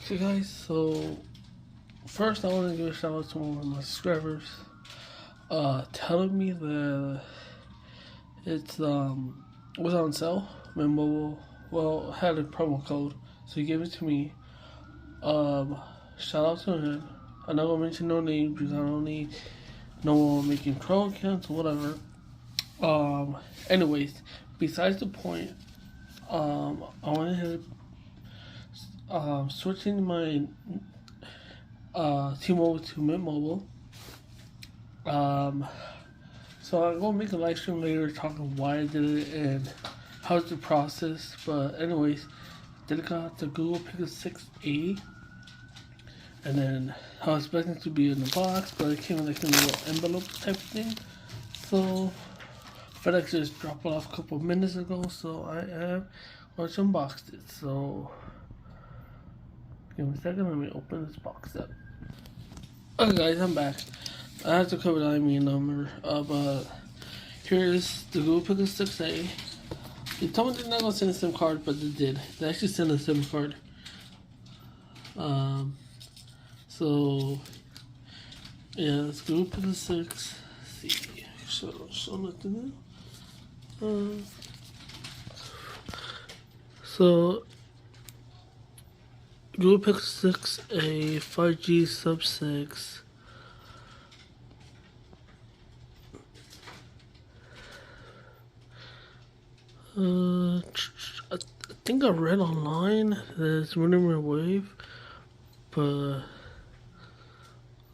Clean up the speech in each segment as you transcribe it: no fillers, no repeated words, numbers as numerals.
Okay guys, so first I want to give a shout out to one of my subscribers telling me that it's was on sale. My mobile had a promo code, so he gave it to me. Shout out to him. I'm not gonna mention no names because I don't need no one making troll accounts or whatever. Anyways, besides the point, I wanted to switching my T-Mobile to Mint Mobile. So I'm gonna make a live stream later talking why I did it and how's the process. But anyways, then I got the Google Pixel 6a, and then I was expecting it to be in the box, but it came in like a little envelope type thing. So FedEx just dropped it off a couple of minutes ago, so I have once unboxed it. So give me a second, let me open this box up. Okay guys, I'm back. I have to cover the IMEI number, but here's the Google Pixel 6a. They told me they're not gonna send a SIM card, but they did. They actually sent a SIM card. So yeah, it's Google Pixel 6. Let's see, show nothing there. So Google Pixel 6a 5G sub 6. I think I read online that it's millimeter wave, but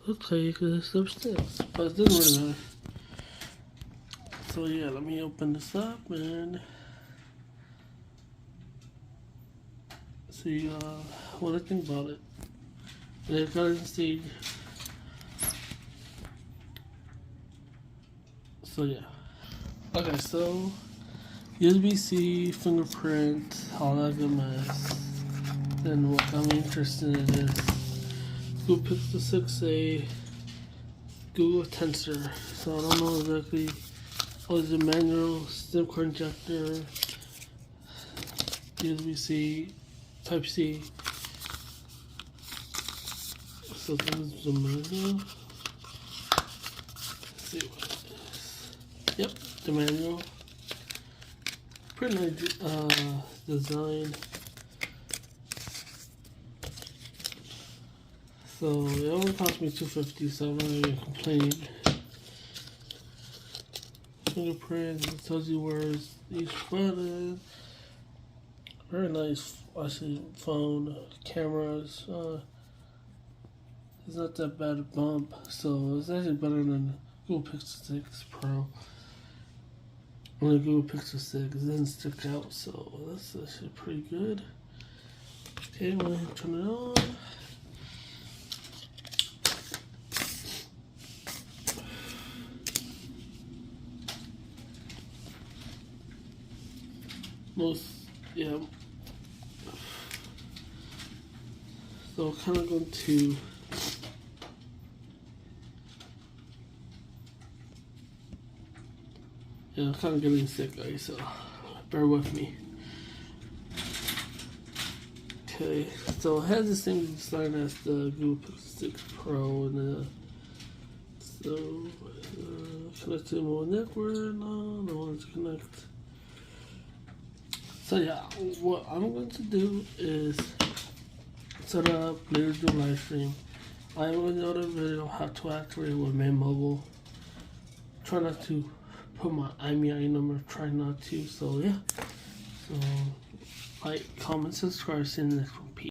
looks like it's sub 6, but it doesn't really matter. So yeah, let me open this up and see what I think about it. And I got it in stage. So yeah. Okay, so USB-C, fingerprint, all that good mess. Then what got me interested in is Google Pixel 6a, Google Tensor. So I don't know exactly. Oh, it's a manual SIM card injector, USB-C, Type-C. So this is the manual. Let's see what it is. Yep, the manual. Pretty nice design. So it only cost me $250, so I'm not even complaining. Fingerprint, it tells you where each button. Very nice, actually, phone. Cameras. It's not that bad a bump, so it's actually better than Google Pixel 6 Pro. Only Google Pixel 6 doesn't stick out, so that's actually pretty good. Okay, I'm gonna turn it on. Yeah. So I'm kind of going to I'm kind of getting sick, guys, so bear with me. Okay, so it has the same design as the Google Pixel 6 Pro, and connect to the mobile network. No, no one's connect. So yeah, what I'm going to do is set up, later do live stream. I'm going to do another video how to activate with Mint Mobile. Try not to put my IMEI number, try not to, so yeah. So like, comment, subscribe, see you in the next one. Peace.